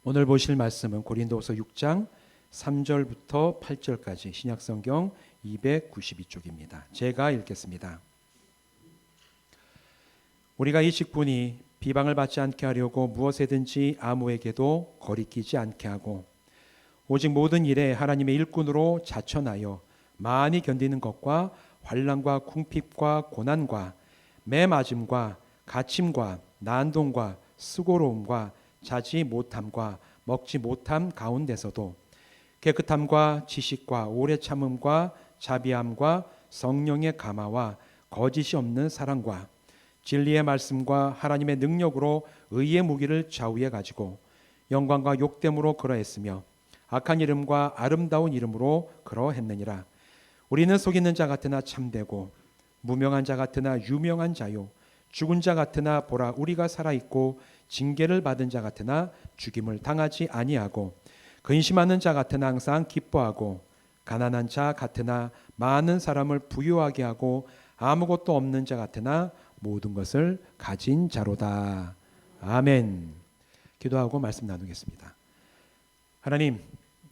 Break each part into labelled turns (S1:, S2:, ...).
S1: 오늘 보실 말씀은 고린도후서 6장 3절부터 8절까지 신약성경 292쪽입니다. 제가 읽겠습니다. 우리가 이 직분이 비방을 받지 않게 하려고 무엇에든지 아무에게도 거리끼지 않게 하고 오직 모든 일에 하나님의 일꾼으로 자천하여 많이 견디는 것과 환난과 궁핍과 고난과 매맞음과 갇힘과 난동과 수고로움과 자지 못함과 먹지 못함 가운데서도 깨끗함과 지식과 오래 참음과 자비함과 성령의 감화와 거짓이 없는 사랑과 진리의 말씀과 하나님의 능력으로 의의 무기를 좌우해 가지고 영광과 욕됨으로 그러했으며 악한 이름과 아름다운 이름으로 그러했느니라. 우리는 속이는 자 같으나 참되고 무명한 자 같으나 유명한 자요 죽은 자 같으나 보라 우리가 살아있고 징계를 받은 자 같으나 죽임을 당하지 아니하고 근심하는 자 같으나 항상 기뻐하고 가난한 자 같으나 많은 사람을 부유하게 하고 아무것도 없는 자 같으나 모든 것을 가진 자로다. 아멘. 기도하고 말씀 나누겠습니다. 하나님,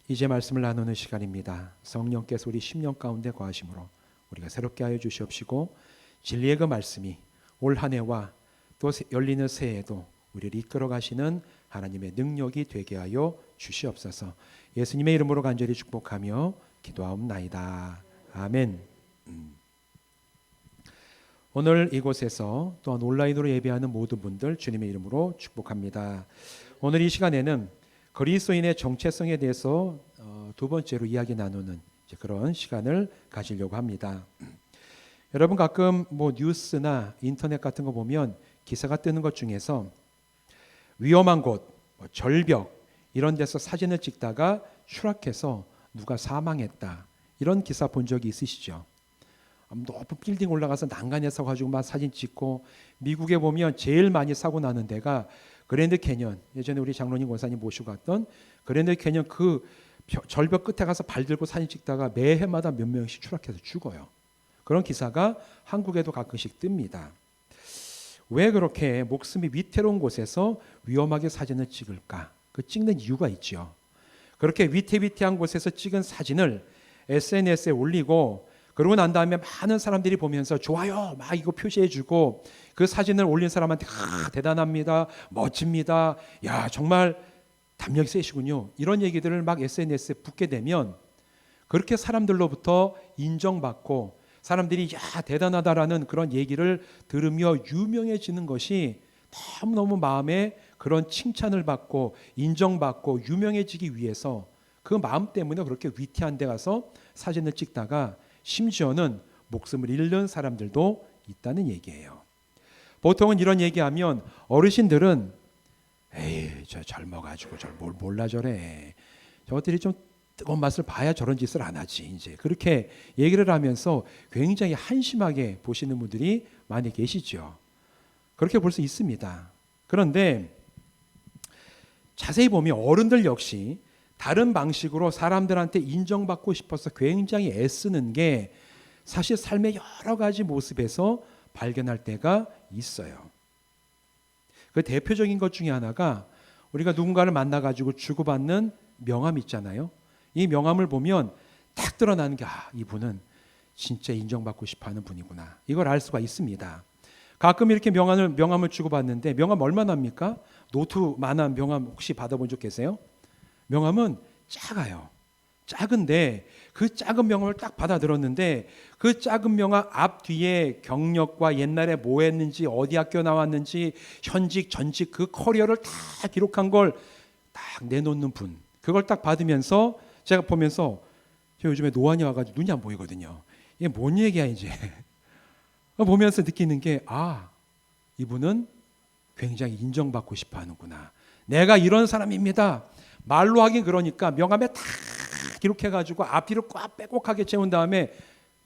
S1: 이제 말씀을 나누는 시간입니다. 성령께서 우리 심령 가운데 거하심으로 우리가 새롭게 하여 주시옵시고 진리의 그 말씀이 올 한 해와 또 열리는 새해에도 우리를 이끌어 가시는 하나님의 능력이 되게 하여 주시옵소서. 예수님의 이름으로 간절히 축복하며 기도하옵나이다. 아멘. 오늘 이곳에서 또한 온라인으로 예배하는 모든 분들 주님의 이름으로 축복합니다. 오늘 이 시간에는 그리스도인의 정체성에 대해서 두 번째로 이야기 나누는 그런 시간을 가지려고 합니다. 여러분 가끔 뉴스나 인터넷 같은 거 보면 기사가 뜨는 것 중에서 위험한 곳, 절벽 이런 데서 사진을 찍다가 추락해서 누가 사망했다 이런 기사 본 적이 있으시죠? 높은 빌딩 올라가서 난간에서 가지고 막 사진 찍고 미국에 보면 제일 많이 사고 나는 데가 그랜드 캐년, 예전에 우리 장로님 권사님 모시고 갔던 그랜드 캐년 그 절벽 끝에 가서 발 들고 사진 찍다가 매해마다 몇 명씩 추락해서 죽어요. 그런 기사가 한국에도 가끔씩 뜹니다. 왜 그렇게 목숨이 위태로운 곳에서 위험하게 사진을 찍을까? 그 찍는 이유가 있죠. 그렇게 위태위태한 곳에서 찍은 사진을 SNS에 올리고 그러고 난 다음에 많은 사람들이 보면서 좋아요 막 이거 표시해주고 그 사진을 올린 사람한테 대단합니다, 멋집니다, 야 정말 담력이 세시군요 이런 얘기들을 막 SNS에 붙게 되면 그렇게 사람들로부터 인정받고 사람들이 야 대단하다라는 그런 얘기를 들으며 유명해지는 것이 너무너무 마음에 그런 칭찬을 받고 인정받고 유명해지기 위해서 그 마음 때문에 그렇게 위태한 데 가서 사진을 찍다가 심지어는 목숨을 잃는 사람들도 있다는 얘기예요. 보통은 이런 얘기하면 어르신들은 에이 저 젊어가지고 뭘 몰라 저래 저것들이 좀 뜨거운 맛을 봐야 저런 짓을 안 하지 이제 그렇게 얘기를 하면서 굉장히 한심하게 보시는 분들이 많이 계시죠. 그렇게 볼 수 있습니다. 그런데 자세히 보면 어른들 역시 다른 방식으로 사람들한테 인정받고 싶어서 굉장히 애쓰는 게 사실 삶의 여러 가지 모습에서 발견할 때가 있어요. 그 대표적인 것 중에 하나가 우리가 누군가를 만나가지고 주고받는 명함 있잖아요. 이 명함을 보면 딱 드러나는 게 이분은 진짜 인정받고 싶어하는 분이구나. 이걸 알 수가 있습니다. 가끔 이렇게 명함을 주고받는데 명함 얼마나 합니까? 노트만한 명함 혹시 받아본 적 계세요? 명함은 작아요. 작은데 그 작은 명함을 딱 받아들었는데 그 작은 명함 앞뒤에 경력과 옛날에 뭐 했는지 어디 학교 나왔는지 현직 전직 그 커리어를 다 기록한 걸 딱 내놓는 분 그걸 딱 받으면서 제가 보면서 저 요즘에 노안이 와가지고 눈이 안 보이거든요. 이게 뭔 얘기야 이제 보면서 느끼는 게 이분은 굉장히 인정받고 싶어 하는구나. 내가 이런 사람입니다. 말로 하긴 그러니까 명함에 다 기록해가지고 앞뒤로 꽉 빼곡하게 채운 다음에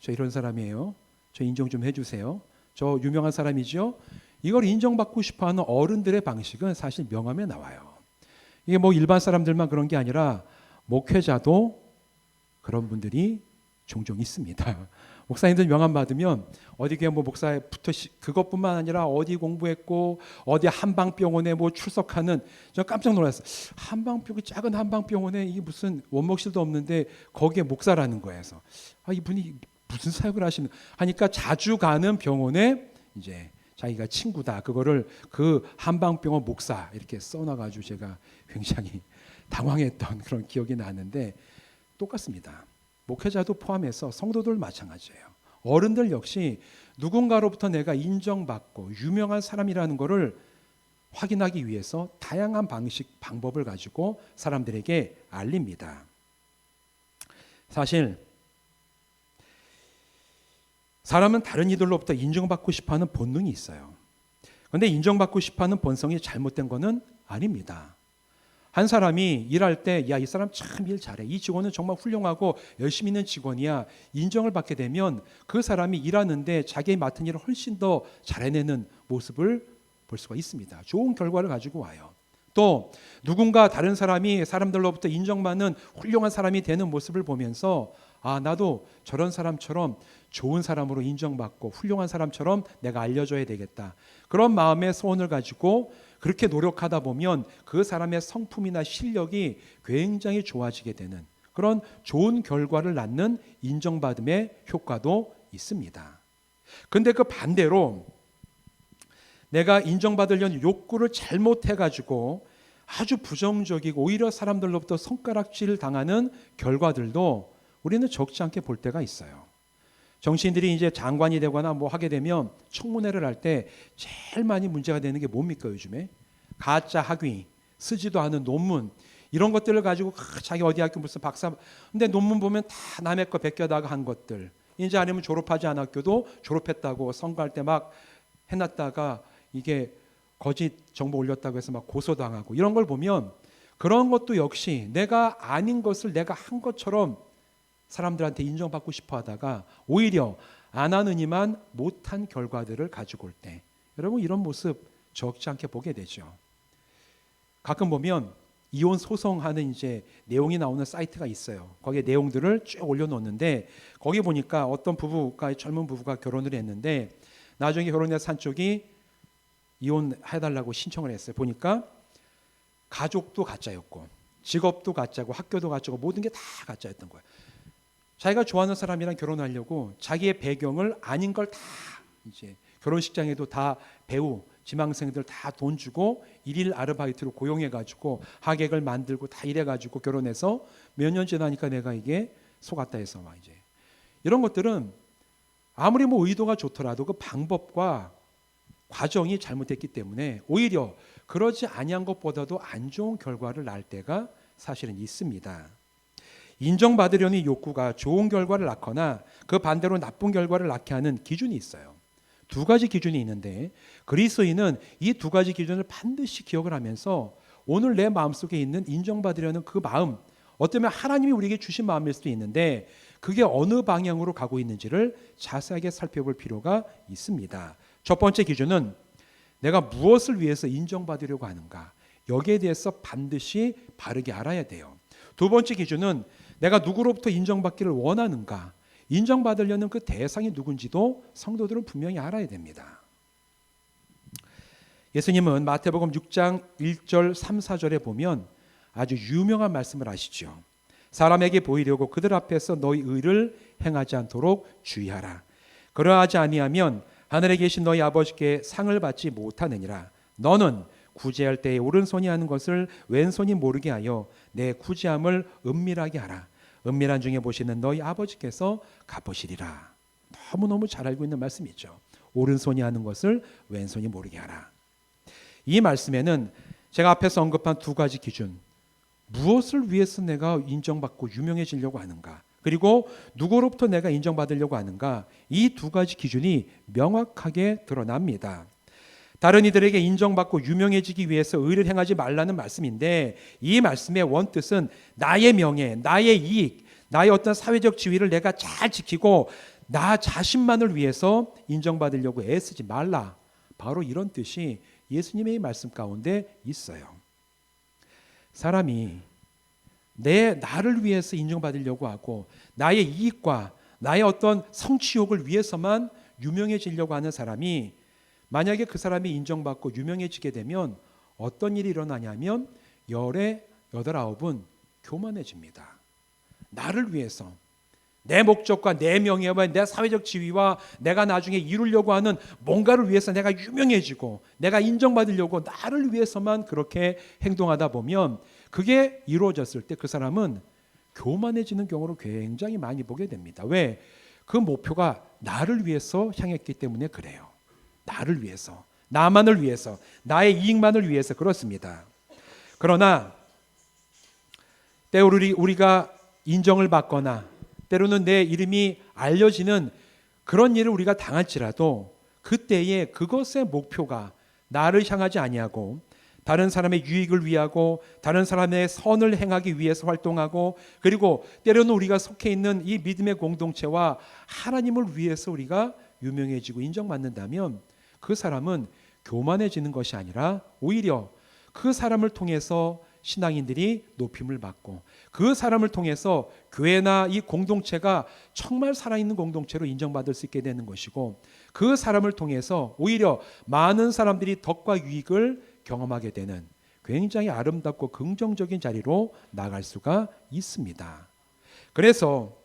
S1: 저 이런 사람이에요. 저 인정 좀 해주세요. 저 유명한 사람이죠. 이걸 인정받고 싶어하는 어른들의 방식은 사실 명함에 나와요. 이게 일반 사람들만 그런 게 아니라 목회자도 그런 분들이 종종 있습니다. 목사님들 명함 받으면 어디 교회 뭐 목사부터 그것뿐만 아니라 어디 공부했고 어디 한방병원에 뭐 출석하는, 저 깜짝 놀랐어요. 한방병원, 작은 한방병원에 이게 무슨 원목실도 없는데 거기에 목사라는 거에서 이분이 무슨 사역을 하니까 자주 가는 병원에 이제 자기가 친구다, 그거를 그 한방병원 목사 이렇게 써놔가지고 제가 굉장히 당황했던 그런 기억이 나는데, 똑같습니다. 목회자도 포함해서 성도들 마찬가지예요. 어른들 역시 누군가로부터 내가 인정받고 유명한 사람이라는 것을 확인하기 위해서 다양한 방법을 가지고 사람들에게 알립니다. 사실 사람은 다른 이들로부터 인정받고 싶어하는 본능이 있어요. 그런데 인정받고 싶어하는 본성이 잘못된 것은 아닙니다. 한 사람이 일할 때 야, 이 사람 참 일 잘해, 이 직원은 정말 훌륭하고 열심히 있는 직원이야, 인정을 받게 되면 그 사람이 일하는데 자기 맡은 일을 훨씬 더 잘해내는 모습을 볼 수가 있습니다. 좋은 결과를 가지고 와요. 또 누군가 다른 사람이 사람들로부터 인정받는 훌륭한 사람이 되는 모습을 보면서 나도 저런 사람처럼 좋은 사람으로 인정받고 훌륭한 사람처럼 내가 알려줘야 되겠다, 그런 마음의 소원을 가지고 그렇게 노력하다 보면 그 사람의 성품이나 실력이 굉장히 좋아지게 되는 그런 좋은 결과를 낳는 인정받음의 효과도 있습니다. 그런데 그 반대로 내가 인정받으려는 욕구를 잘못해가지고 아주 부정적이고 오히려 사람들로부터 손가락질 당하는 결과들도 우리는 적지 않게 볼 때가 있어요. 정치인들이 이제 장관이 되거나 뭐 하게 되면 청문회를 할 때 제일 많이 문제가 되는 게 뭡니까? 요즘에 가짜 학위, 쓰지도 않은 논문, 이런 것들을 가지고 자기 어디 학교 무슨 박사, 근데 논문 보면 다 남의 거 베껴다가 한 것들, 이제 아니면 졸업하지 않은 학교도 졸업했다고 선거할 때 막 해놨다가 이게 거짓 정보 올렸다고 해서 막 고소당하고, 이런 걸 보면 그런 것도 역시 내가 아닌 것을 내가 한 것처럼 사람들한테 인정받고 싶어 하다가 오히려 안 하느니만 못한 결과들을 가지고 올 때, 여러분 이런 모습 적지 않게 보게 되죠. 가끔 보면 이혼 소송하는 이제 내용이 나오는 사이트가 있어요. 거기에 내용들을 쭉 올려놓는데 거기 보니까 어떤 부부가, 젊은 부부가 결혼을 했는데 나중에 결혼해서 한쪽이 이혼해달라고 신청을 했어요. 보니까 가족도 가짜였고 직업도 가짜고 학교도 가짜고 모든 게 다 가짜였던 거예요. 자기가 좋아하는 사람이랑 결혼하려고 자기의 배경을 아닌 걸 다, 이제 결혼식장에도 다 배우, 지망생들 다 돈 주고 일일 아르바이트로 고용해가지고 하객을 만들고 다 이래가지고 결혼해서 몇 년 지나니까 내가 이게 속았다 해서 막 이제 이런 것들은 아무리 뭐 의도가 좋더라도 그 방법과 과정이 잘못됐기 때문에 오히려 그러지 아니한 것보다도 안 좋은 결과를 낳을 때가 사실은 있습니다. 인정받으려는 욕구가 좋은 결과를 낳거나 그 반대로 나쁜 결과를 낳게 하는 기준이 있어요. 두 가지 기준이 있는데 그리스도인은 이 두 가지 기준을 반드시 기억을 하면서 오늘 내 마음속에 있는 인정받으려는 그 마음, 어쩌면 하나님이 우리에게 주신 마음일 수도 있는데 그게 어느 방향으로 가고 있는지를 자세하게 살펴볼 필요가 있습니다. 첫 번째 기준은 내가 무엇을 위해서 인정받으려고 하는가, 여기에 대해서 반드시 바르게 알아야 돼요. 두 번째 기준은 내가 누구로부터 인정받기를 원하는가, 인정받으려는 그 대상이 누군지도 성도들은 분명히 알아야 됩니다. 예수님은 마태복음 6장 1절 3, 4절에 보면 아주 유명한 말씀을 하시죠. 사람에게 보이려고 그들 앞에서 너희 의를 행하지 않도록 주의하라. 그러하지 아니하면 하늘에 계신 너희 아버지께 상을 받지 못하느니라. 너는 구제할 때에 오른손이 하는 것을 왼손이 모르게 하여 내 구제함을 은밀하게 하라. 은밀한 중에 보시는 너희 아버지께서 갚으시리라. 너무너무 잘 알고 있는 말씀이죠. 오른손이 하는 것을 왼손이 모르게 하라. 이 말씀에는 제가 앞에서 언급한 두 가지 기준, 무엇을 위해서 내가 인정받고 유명해지려고 하는가, 그리고 누구로부터 내가 인정받으려고 하는가, 이 두 가지 기준이 명확하게 드러납니다. 다른 이들에게 인정받고 유명해지기 위해서 의를 행하지 말라는 말씀인데 이 말씀의 원뜻은 나의 명예, 나의 이익, 나의 어떤 사회적 지위를 내가 잘 지키고 나 자신만을 위해서 인정받으려고 애쓰지 말라, 바로 이런 뜻이 예수님의 말씀 가운데 있어요. 사람이 나를 위해서 인정받으려고 하고 나의 이익과 나의 어떤 성취욕을 위해서만 유명해지려고 하는 사람이 만약에 그 사람이 인정받고 유명해지게 되면 어떤 일이 일어나냐면 열의 여덟 아홉은 교만해집니다. 나를 위해서 내 목적과 내 명예와 내 사회적 지위와 내가 나중에 이루려고 하는 뭔가를 위해서 내가 유명해지고 내가 인정받으려고 나를 위해서만 그렇게 행동하다 보면 그게 이루어졌을 때 그 사람은 교만해지는 경우를 굉장히 많이 보게 됩니다. 왜? 그 목표가 나를 위해서 향했기 때문에 그래요. 나를 위해서, 나만을 위해서, 나의 이익만을 위해서 그렇습니다. 그러나 때로 우리가 인정을 받거나 때로는 내 이름이 알려지는 그런 일을 우리가 당할지라도 그때에 그것의 목표가 나를 향하지 아니하고 다른 사람의 유익을 위하고 다른 사람의 선을 행하기 위해서 활동하고 그리고 때로는 우리가 속해 있는 이 믿음의 공동체와 하나님을 위해서 우리가 유명해지고 인정받는다면 그 사람은 교만해지는 것이 아니라 오히려 그 사람을 통해서 신앙인들이 높임을 받고 그 사람을 통해서 교회나 이 공동체가 정말 살아있는 공동체로 인정받을 수 있게 되는 것이고 그 사람을 통해서 오히려 많은 사람들이 덕과 유익을 경험하게 되는 굉장히 아름답고 긍정적인 자리로 나갈 수가 있습니다. 그래서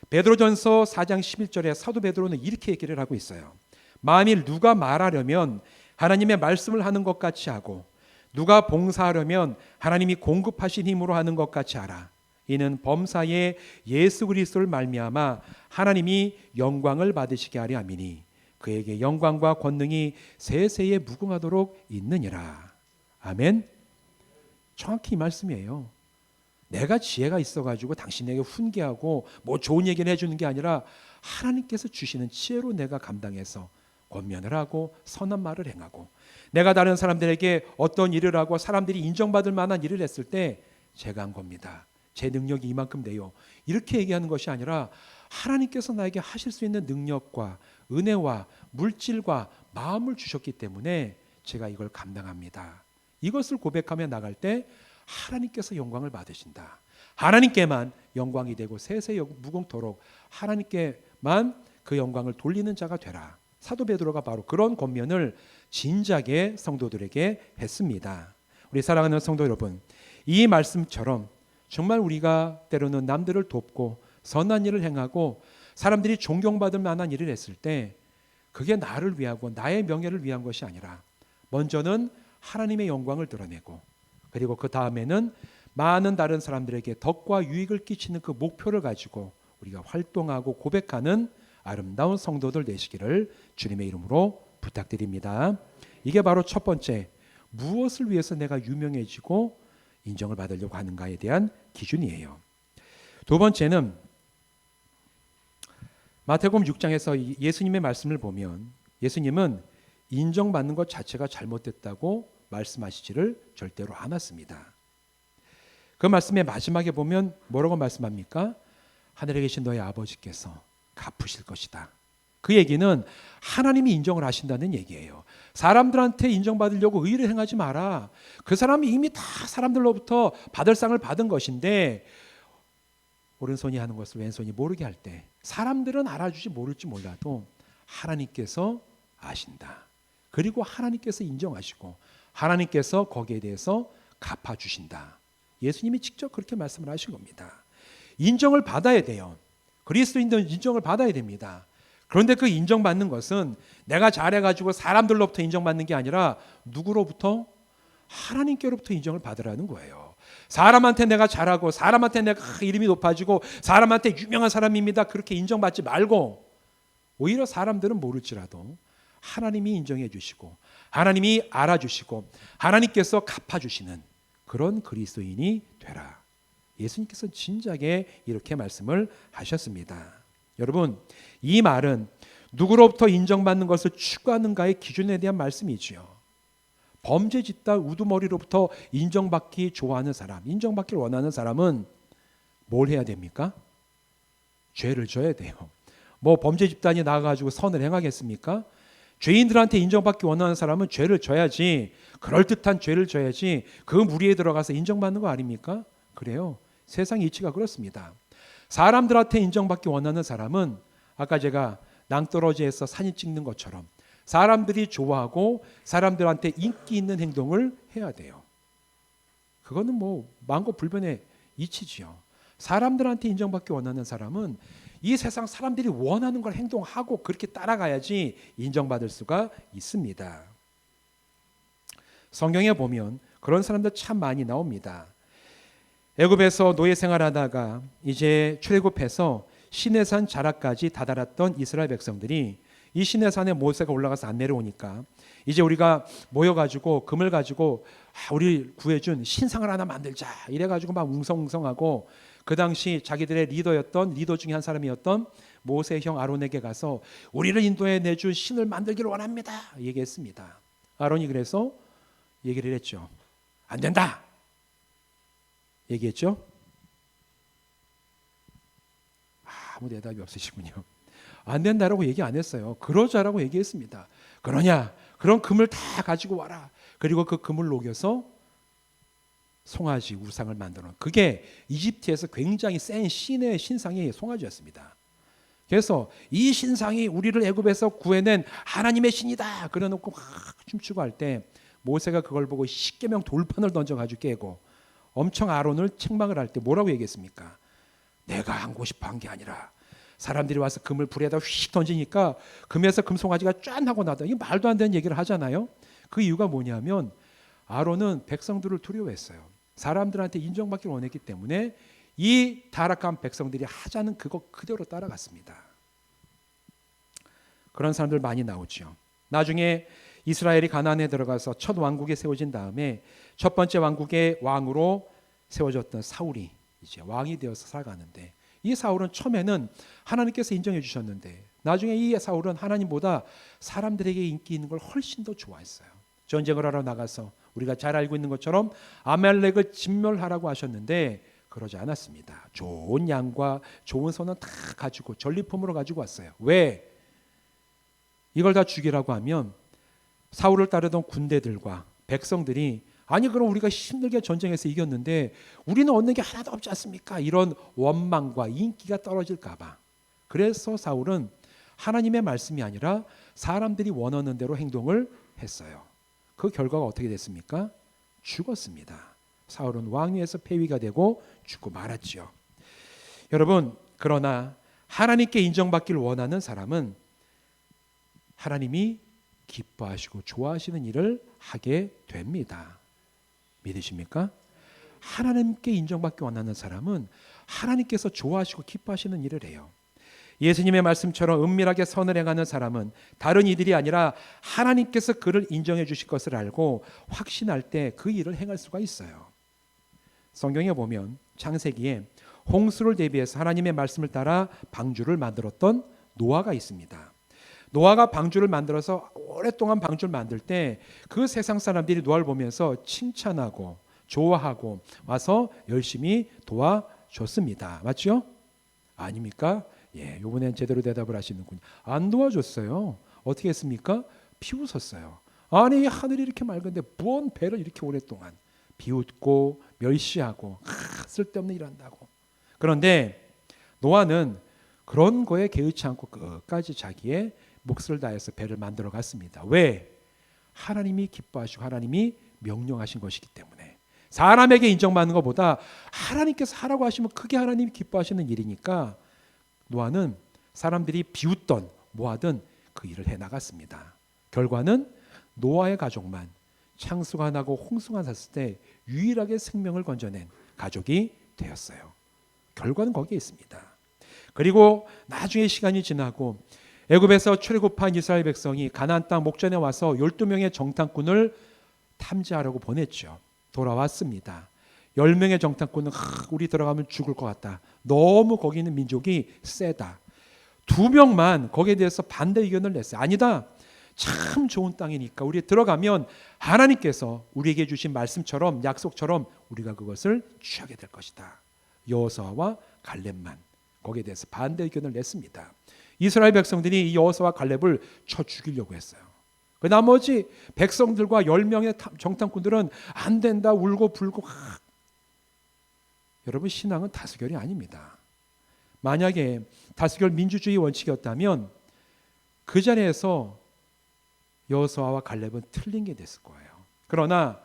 S1: 베드로전서 4장 11절에 사도 베드로는 이렇게 얘기를 하고 있어요. 만일 누가 말하려면 하나님의 말씀을 하는 것 같이 하고 누가 봉사하려면 하나님이 공급하신 힘으로 하는 것 같이 하라. 이는 범사에 예수 그리스도를 말미암아 하나님이 영광을 받으시게 하려 함이니 그에게 영광과 권능이 세세에 무궁하도록 있느니라. 아멘. 정확히 이 말씀이에요. 내가 지혜가 있어가지고 당신에게 훈계하고 뭐 좋은 얘기를 해주는 게 아니라 하나님께서 주시는 지혜로 내가 감당해서 권면을 하고 선한 말을 행하고 내가 다른 사람들에게 어떤 일을 하고 사람들이 인정받을 만한 일을 했을 때 제가 한 겁니다. 제 능력이 이만큼 돼요. 이렇게 얘기하는 것이 아니라 하나님께서 나에게 하실 수 있는 능력과 은혜와 물질과 마음을 주셨기 때문에 제가 이걸 감당합니다. 이것을 고백하며 나갈 때 하나님께서 영광을 받으신다. 하나님께만 영광이 되고 세세 무궁토록 하나님께만 그 영광을 돌리는 자가 되라. 사도 베드로가 바로 그런 권면을 진작에 성도들에게 했습니다. 우리 사랑하는 성도 여러분, 이 말씀처럼 정말 우리가 때로는 남들을 돕고 선한 일을 행하고 사람들이 존경받을 만한 일을 했을 때 그게 나를 위하고 나의 명예를 위한 것이 아니라 먼저는 하나님의 영광을 드러내고 그리고 그 다음에는 많은 다른 사람들에게 덕과 유익을 끼치는 그 목표를 가지고 우리가 활동하고 고백하는 아름다운 성도들 되시기를 주님의 이름으로 부탁드립니다. 이게 바로 첫 번째, 무엇을 위해서 내가 유명해지고 인정을 받으려고 하는가에 대한 기준이에요. 두 번째는 마태복음 6장에서 예수님의 말씀을 보면 예수님은 인정받는 것 자체가 잘못됐다고 말씀하시지를 절대로 않았습니다. 그 말씀의 마지막에 보면 뭐라고 말씀합니까? 하늘에 계신 너의 아버지께서 갚으실 것이다. 그 얘기는 하나님이 인정을 하신다는 얘기예요. 사람들한테 인정받으려고 의를 행하지 마라. 그 사람이 이미 다 사람들로부터 받을 상을 받은 것인데 오른손이 하는 것을 왼손이 모르게 할 때 사람들은 알아주지 모를지 몰라도 하나님께서 아신다. 그리고 하나님께서 인정하시고 하나님께서 거기에 대해서 갚아주신다. 예수님이 직접 그렇게 말씀을 하신 겁니다. 인정을 받아야 돼요. 그리스도인들은 인정을 받아야 됩니다. 그런데 그 인정받는 것은 내가 잘해가지고 사람들로부터 인정받는 게 아니라 누구로부터? 하나님께로부터 인정을 받으라는 거예요. 사람한테 내가 잘하고 사람한테 내가 이름이 높아지고 사람한테 유명한 사람입니다. 그렇게 인정받지 말고 오히려 사람들은 모를지라도 하나님이 인정해 주시고 하나님이 알아주시고 하나님께서 갚아주시는 그런 그리스도인이 되라. 예수님께서 진작에 이렇게 말씀을 하셨습니다. 여러분, 이 말은 누구로부터 인정받는 것을 추구하는가의 기준에 대한 말씀이지요. 범죄 짓다 우두머리로부터 인정받기 좋아하는 사람, 인정받기를 원하는 사람은 뭘 해야 됩니까? 죄를 져야 돼요. 뭐 범죄 집단이 나가가지고 선을 행하겠습니까? 죄인들한테 인정받기 원하는 사람은 죄를 져야지, 그럴듯한 죄를 져야지 그 무리에 들어가서 인정받는 거 아닙니까? 그래요. 세상 이치가 그렇습니다. 사람들한테 인정받기 원하는 사람은 아까 제가 낭떠러지에서 사진 찍는 것처럼 사람들이 좋아하고 사람들한테 인기 있는 행동을 해야 돼요. 그거는 뭐 만고불변의 이치지요. 사람들한테 인정받기 원하는 사람은 이 세상 사람들이 원하는 걸 행동하고 그렇게 따라가야지 인정받을 수가 있습니다. 성경에 보면 그런 사람들 참 많이 나옵니다. 애굽에서 노예 생활하다가 이제 출애굽해서 시내산 자락까지 다다랐던 이스라엘 백성들이 이 시내산에 모세가 올라가서 안 내려오니까 이제 우리가 모여가지고 금을 가지고 우리 구해준 신상을 하나 만들자 이래가지고 막 웅성웅성하고 그 당시 자기들의 리더 중에 한 사람이었던 모세의 형 아론에게 가서 우리를 인도해 내준 신을 만들기를 원합니다 얘기했습니다. 아론이 그래서 얘기를 했죠. 안 된다 얘기했죠. 아무 대답이 없으시군요. 안 된다라고 얘기 안 했어요. 그러자라고 얘기했습니다. 그러냐? 그럼 금을 다 가지고 와라. 그리고 그 금을 녹여서 송아지 우상을 만들어. 그게 이집트에서 굉장히 센 신의 신상이 송아지였습니다. 그래서 이 신상이 우리를 애굽에서 구해낸 하나님의 신이다. 그래놓고 막 춤추고 할 때 모세가 그걸 보고 십계명 돌판을 던져가지고 깨고 엄청 아론을 책망을 할 때 뭐라고 얘기했습니까? 내가 하고 싶어 한 게 아니라 사람들이 와서 금을 불에다 휙 던지니까 금에서 금송아지가 짠 하고 나다. 이게 말도 안 되는 얘기를 하잖아요. 그 이유가 뭐냐면 아론은 백성들을 두려워했어요. 사람들한테 인정받기를 원했기 때문에 이 타락한 백성들이 하자는 그거 그대로 따라갔습니다. 그런 사람들 많이 나오죠. 나중에 이스라엘이 가나안에 들어가서 첫 왕국에 세워진 다음에 첫 번째 왕국의 왕으로 세워졌던 사울이 이제 왕이 되어서 살아가는데 이 사울은 처음에는 하나님께서 인정해 주셨는데 나중에 이 사울은 하나님보다 사람들에게 인기 있는 걸 훨씬 더 좋아했어요. 전쟁을 하러 나가서 우리가 잘 알고 있는 것처럼 아말렉을 진멸하라고 하셨는데 그러지 않았습니다. 좋은 양과 좋은 소는 다 가지고 전리품으로 가지고 왔어요. 왜? 이걸 다 죽이라고 하면 사울을 따르던 군대들과 백성들이 아니 그럼 우리가 힘들게 전쟁에서 이겼는데 우리는 얻는 게 하나도 없지 않습니까? 이런 원망과 인기가 떨어질까 봐. 그래서 사울은 하나님의 말씀이 아니라 사람들이 원하는 대로 행동을 했어요. 그 결과가 어떻게 됐습니까? 죽었습니다. 사울은 왕위에서 폐위가 되고 죽고 말았지요. 여러분, 그러나 하나님께 인정받기를 원하는 사람은 하나님이 기뻐하시고 좋아하시는 일을 하게 됩니다. 믿으십니까? 하나님께 인정받기 원하는 사람은 하나님께서 좋아하시고 기뻐하시는 일을 해요. 예수님의 말씀처럼 은밀하게 선을 행하는 사람은 다른 이들이 아니라 하나님께서 그를 인정해 주실 것을 알고 확신할 때 그 일을 행할 수가 있어요. 성경에 보면 창세기에 홍수를 대비해서 하나님의 말씀을 따라 방주를 만들었던 노아가 있습니다. 노아가 방주를 만들어서 오랫동안 방주를 만들 때 그 세상 사람들이 노아를 보면서 칭찬하고 좋아하고 와서 열심히 도와줬습니다. 맞죠? 아닙니까? 예, 이번엔 제대로 대답을 하시는군요. 안 도와줬어요. 어떻게 했습니까? 비웃었어요. 아니 하늘이 이렇게 맑은데 뭔 배를 이렇게 오랫동안 비웃고 멸시하고 쓸데없는 일 한다고. 그런데 노아는 그런 거에 개의치 않고 끝까지 자기의 몫을 다해서 배를 만들어 갔습니다. 왜? 하나님이 기뻐하시고 하나님이 명령하신 것이기 때문에. 사람에게 인정받는 것보다 하나님께서 하라고 하시면 그게 하나님이 기뻐하시는 일이니까 노아는 사람들이 비웃던 뭐하든 그 일을 해나갔습니다. 결과는 노아의 가족만 창수가 나고 홍수가 났을 때 유일하게 생명을 건져낸 가족이 되었어요. 결과는 거기에 있습니다. 그리고 나중에 시간이 지나고 애굽에서 출애굽한 이스라엘 백성이 가나안 땅 목전에 와서 12명의 정탐꾼을 탐지하려고 보냈죠. 돌아왔습니다. 10명의 정탐꾼은 우리 들어가면 죽을 것 같다. 너무 거기 있는 민족이 세다. 2명만 거기에 대해서 반대 의견을 냈어요. 아니다. 참 좋은 땅이니까 우리 들어가면 하나님께서 우리에게 주신 말씀처럼 약속처럼 우리가 그것을 취하게 될 것이다. 여호수아와 갈렙만 거기에 대해서 반대 의견을 냈습니다. 이스라엘 백성들이 이 여호수아와 갈렙을 쳐 죽이려고 했어요. 그 나머지 백성들과 10명의 정탐꾼들은 안 된다 울고 불고. 여러분 신앙은 다수결이 아닙니다. 만약에 다수결 민주주의 원칙이었다면 그 자리에서 여호수아와 갈렙은 틀린 게 됐을 거예요. 그러나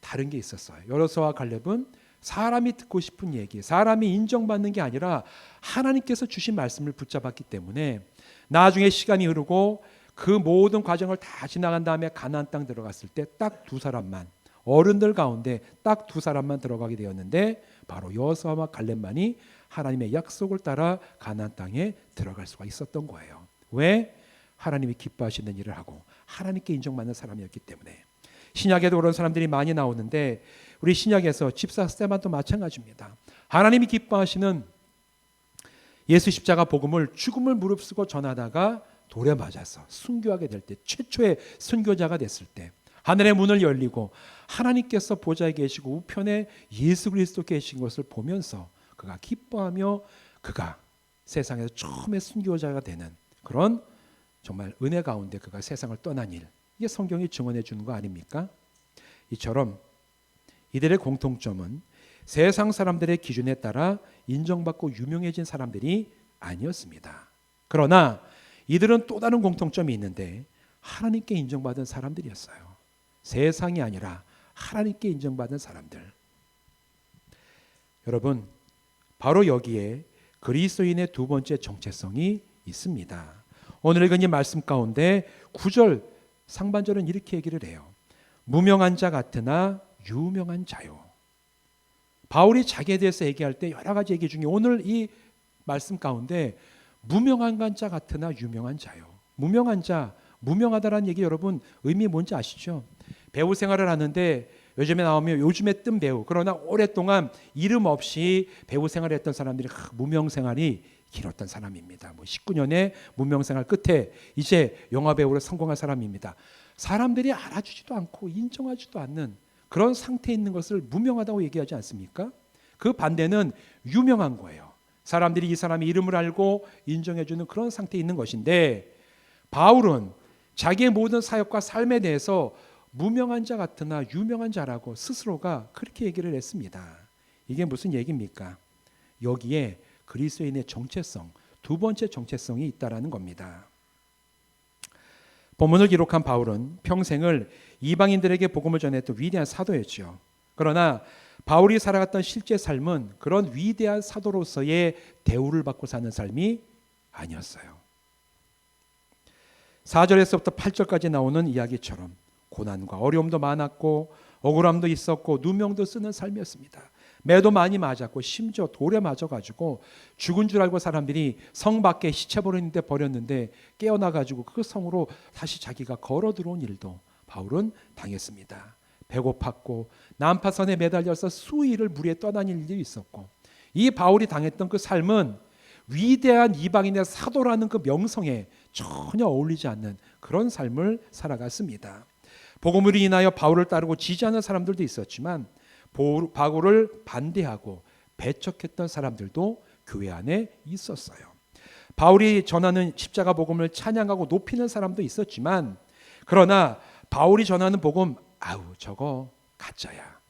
S1: 다른 게 있었어요. 여호수아와 갈렙은 사람이 듣고 싶은 얘기, 사람이 인정받는 게 아니라 하나님께서 주신 말씀을 붙잡았기 때문에 나중에 시간이 흐르고 그 모든 과정을 다 지나간 다음에 가나안 땅 들어갔을 때 딱 두 사람만, 어른들 가운데 딱 두 사람만 들어가게 되었는데 바로 여호수아와 갈렙만이 하나님의 약속을 따라 가나안 땅에 들어갈 수가 있었던 거예요. 왜? 하나님이 기뻐하시는 일을 하고 하나님께 인정받는 사람이었기 때문에. 신약에도 그런 사람들이 많이 나오는데 우리 신약에서 집사 스데반도 마찬가지입니다. 하나님이 기뻐하시는 예수 십자가 복음을 죽음을 무릅쓰고 전하다가 돌에 맞아서 순교하게 될 때, 최초의 순교자가 됐을 때 하늘의 문을 열리고 하나님께서 보좌에 계시고 우편에 예수 그리스도 계신 것을 보면서 그가 기뻐하며 그가 세상에서 처음에 순교자가 되는 그런 정말 은혜 가운데 그가 세상을 떠난 일, 이게 성경이 증언해 주는 거 아닙니까? 이처럼 이들의 공통점은 세상 사람들의 기준에 따라 인정받고 유명해진 사람들이 아니었습니다. 그러나 이들은 또 다른 공통점이 있는데 하나님께 인정받은 사람들이었어요. 세상이 아니라 하나님께 인정받은 사람들. 여러분, 바로 여기에 그리스도인의 두 번째 정체성이 있습니다. 오늘 읽은 이 말씀 가운데 9절 상반절은 이렇게 얘기를 해요. 무명한 자 같으나 유명한 자요. 바울이 자기에 대해서 얘기할 때 여러 가지 얘기 중에 오늘 이 말씀 가운데 무명한 자 같으나 유명한 자요. 무명한 자, 무명하다라는 얘기 여러분 의미 뭔지 아시죠? 배우 생활을 하는데 요즘에 나오면 요즘에 뜬 배우, 그러나 오랫동안 이름 없이 배우 생활을 했던 사람들이 무명 생활이 길었던 사람입니다. 19년의 무명 생활 끝에 이제 영화 배우로 성공한 사람입니다. 사람들이 알아주지도 않고 인정하지도 않는 그런 상태에 있는 것을 무명하다고 얘기하지 않습니까? 그 반대는 유명한 거예요. 사람들이 이 사람의 이름을 알고 인정해주는 그런 상태에 있는 것인데 바울은 자기의 모든 사역과 삶에 대해서 무명한 자 같으나 유명한 자라고 스스로가 그렇게 얘기를 했습니다. 이게 무슨 얘기입니까? 여기에 그리스도인의 정체성, 두 번째 정체성이 있다라는 겁니다. 본문을 기록한 바울은 평생을 이방인들에게 복음을 전했던 위대한 사도였죠. 그러나 바울이 살아갔던 실제 삶은 그런 위대한 사도로서의 대우를 받고 사는 삶이 아니었어요. 4절에서부터 8절까지 나오는 이야기처럼 고난과 어려움도 많았고 억울함도 있었고 누명도 쓰는 삶이었습니다. 매도 많이 맞았고 심지어 돌에 맞아가지고 죽은 줄 알고 사람들이 성 밖에 시체 버리는데 버렸는데 깨어나가지고 그 성으로 다시 자기가 걸어 들어온 일도 바울은 당했습니다. 배고팠고 난파선에 매달려서 수일을 물에 떠난 일도 있었고 이 바울이 당했던 그 삶은 위대한 이방인의 사도라는 그 명성에 전혀 어울리지 않는 그런 삶을 살아갔습니다. 복음으로 인하여 바울을 따르고 지지하는 사람들도 있었지만 바울을 반대하고 배척했던 사람들도 교회 안에 있었어요. 바울이 전하는 십자가 복음을 찬양하고 높이는 사람도 있었지만 그러나 바울이 전하는 복음 저거 가짜야.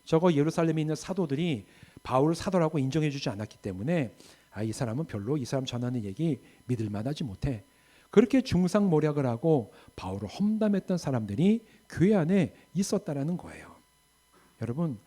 S1: 저거 예루살렘에 있는 사도들이 바울을 사도라고 인정해 주지 않았기 때문에 이 사람은 별로 이 사람 전하는 얘기 믿을 만하지 못해. 그렇게 중상모략을 하고 바울을 험담했던 사람들이 교회 안에 있었다라는 거예요. 여러분,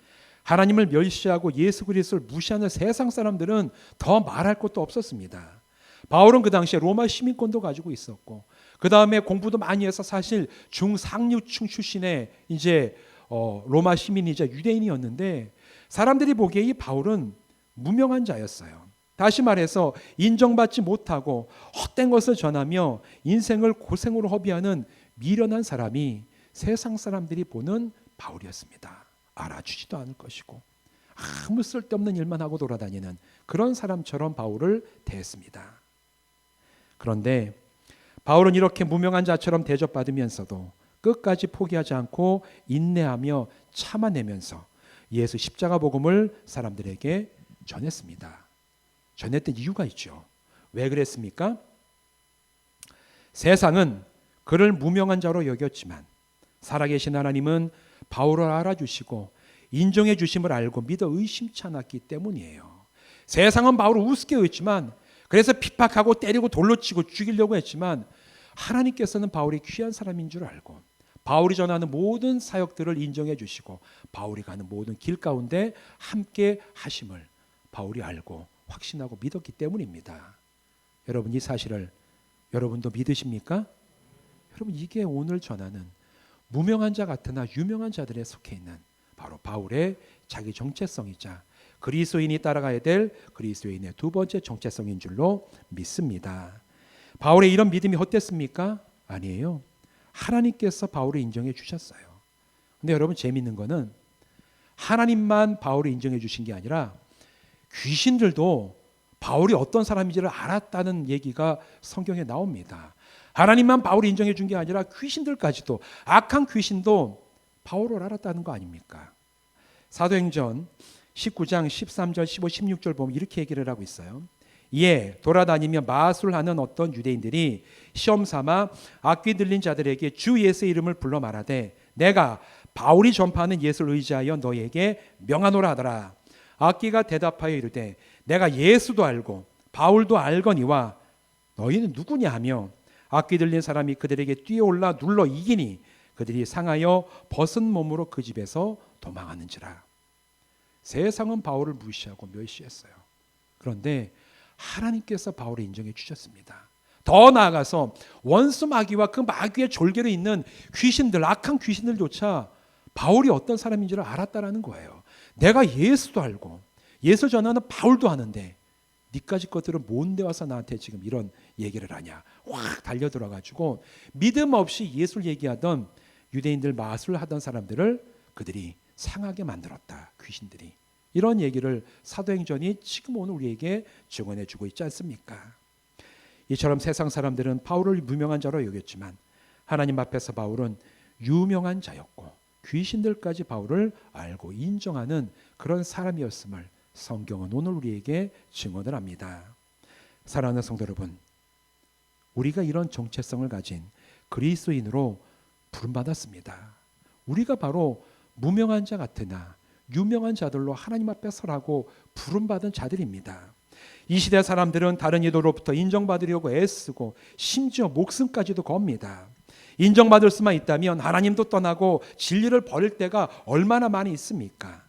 S1: 하나님을 멸시하고 예수 그리스도를 무시하는 세상 사람들은 더 말할 것도 없었습니다. 바울은 그 당시에 로마 시민권도 가지고 있었고 그 다음에 공부도 많이 해서 사실 중상류층 출신의 이제 로마 시민이자 유대인이었는데 사람들이 보기에 이 바울은 무명한 자였어요. 다시 말해서 인정받지 못하고 헛된 것을 전하며 인생을 고생으로 허비하는 미련한 사람이 세상 사람들이 보는 바울이었습니다. 알아주지도 않을 것이고 아무 쓸데없는 일만 하고 돌아다니는 그런 사람처럼 바울을 대했습니다. 그런데 바울은 이렇게 무명한 자처럼 대접받으면서도 끝까지 포기하지 않고 인내하며 참아내면서 예수 십자가 복음을 사람들에게 전했습니다. 전했던 이유가 있죠. 왜 그랬습니까? 세상은 그를 무명한 자로 여겼지만 살아계신 하나님은 바울을 알아주시고 인정해 주심을 알고 믿어 의심치 않았기 때문이에요. 세상은 바울을 우습게 여겼지만, 그래서 핍박하고 때리고 돌로 치고 죽이려고 했지만, 하나님께서는 바울이 귀한 사람인 줄 알고 바울이 전하는 모든 사역들을 인정해 주시고 바울이 가는 모든 길 가운데 함께 하심을 바울이 알고 확신하고 믿었기 때문입니다. 여러분, 이 사실을 여러분도 믿으십니까? 여러분, 이게 오늘 전하는 무명한 자 같으나 유명한 자들에 속해 있는 바로 바울의 자기 정체성이자 그리스도인이 따라가야 될 그리스도인의 두 번째 정체성인 줄로 믿습니다. 바울의 이런 믿음이 헛됐습니까? 아니에요. 하나님께서 바울을 인정해 주셨어요. 근데 여러분, 재미있는 거는 하나님만 바울을 인정해 주신 게 아니라 귀신들도 바울이 어떤 사람인지를 알았다는 얘기가 성경에 나옵니다. 하나님만 바울을 인정해 준 게 아니라 귀신들까지도, 악한 귀신도 바울을 알았다는 거 아닙니까? 사도행전 19장 13절 15, 16절 보면 이렇게 얘기를 하고 있어요. 이에 돌아다니며 마술하는 어떤 유대인들이 시험 삼아 악귀 들린 자들에게 주 예수의 이름을 불러 말하되 내가 바울이 전파하는 예수를 의지하여 너에게 명하노라 하더라. 악귀가 대답하여 이르되 내가 예수도 알고 바울도 알거니와 너희는 누구냐 하며 악귀 들린 사람이 그들에게 뛰어올라 눌러 이기니 그들이 상하여 벗은 몸으로 그 집에서 도망하는지라. 세상은 바울을 무시하고 멸시했어요. 그런데 하나님께서 바울을 인정해 주셨습니다. 더 나아가서 원수 마귀와 그 마귀의 졸개로 있는 귀신들, 악한 귀신들조차 바울이 어떤 사람인지를 알았다라는 거예요. 내가 예수도 알고 예수 전하는 바울도 하는데 니까지 것들은 뭔데 와서 나한테 지금 이런 얘기를 하냐. 확 달려들어가지고 믿음 없이 예수를 얘기하던 유대인들, 마술을 하던 사람들을 그들이 상하게 만들었다. 귀신들이. 이런 얘기를 사도행전이 지금 오늘 우리에게 증언해 주고 있지 않습니까? 이처럼 세상 사람들은 바울을 무명한 자로 여겼지만 하나님 앞에서 바울은 유명한 자였고 귀신들까지 바울을 알고 인정하는 그런 사람이었음을 성경은 오늘 우리에게 증언을 합니다. 사랑하는 성도 여러분, 우리가 이런 정체성을 가진 그리스도인으로 부름받았습니다. 우리가 바로 무명한 자 같으나 유명한 자들로 하나님 앞에 설하고 부름받은 자들입니다. 이 시대 사람들은 다른 이들로부터 인정받으려고 애쓰고 심지어 목숨까지도 겁니다. 인정받을 수만 있다면 하나님도 떠나고 진리를 버릴 때가 얼마나 많이 있습니까?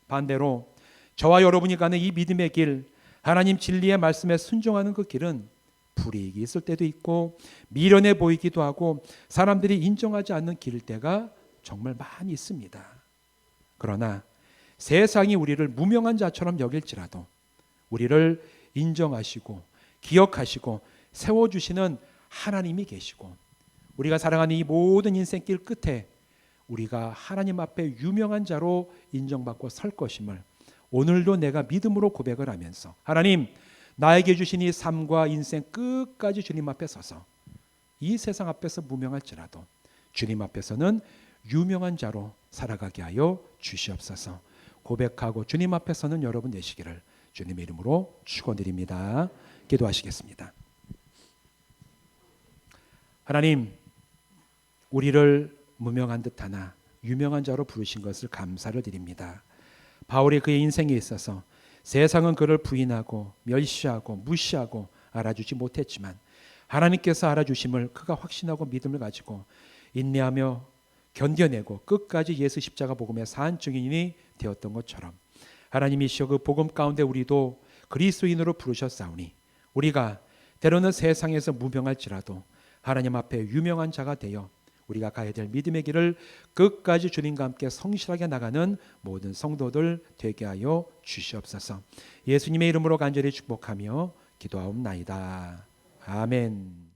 S1: 반대로 저와 여러분이 가는 이 믿음의 길, 하나님 진리의 말씀에 순종하는 그 길은 불이익이 있을 때도 있고 미련해 보이기도 하고 사람들이 인정하지 않는 길일 때가 정말 많이 있습니다. 그러나 세상이 우리를 무명한 자처럼 여길지라도 우리를 인정하시고 기억하시고 세워주시는 하나님이 계시고 우리가 살아가는 이 모든 인생길 끝에 우리가 하나님 앞에 유명한 자로 인정받고 설 것임을 오늘도 내가 믿음으로 고백을 하면서 하나님, 나에게 주신 이 삶과 인생 끝까지 주님 앞에 서서 이 세상 앞에서 무명할지라도 주님 앞에서는 유명한 자로 살아가게 하여 주시옵소서. 고백하고 주님 앞에 서는 여러분 되시기를 주님의 이름으로 축원드립니다. 기도하시겠습니다. 하나님, 우리를 무명한 듯하나 유명한 자로 부르신 것을 감사를 드립니다. 바울이 그의 인생에 있어서 세상은 그를 부인하고 멸시하고 무시하고 알아주지 못했지만 하나님께서 알아주심을 그가 확신하고 믿음을 가지고 인내하며 견뎌내고 끝까지 예수 십자가 복음의 산 증인이 되었던 것처럼 하나님이시여 그 복음 가운데 우리도 그리스도인으로 부르셨사오니 우리가 때로는 세상에서 무명할지라도 하나님 앞에 유명한 자가 되어 우리가 가야 될 믿음의 길을 끝까지 주님과 함께 성실하게 나가는 모든 성도들 되게 하여 주시옵소서. 예수님의 이름으로 간절히 축복하며 기도하옵나이다. 아멘.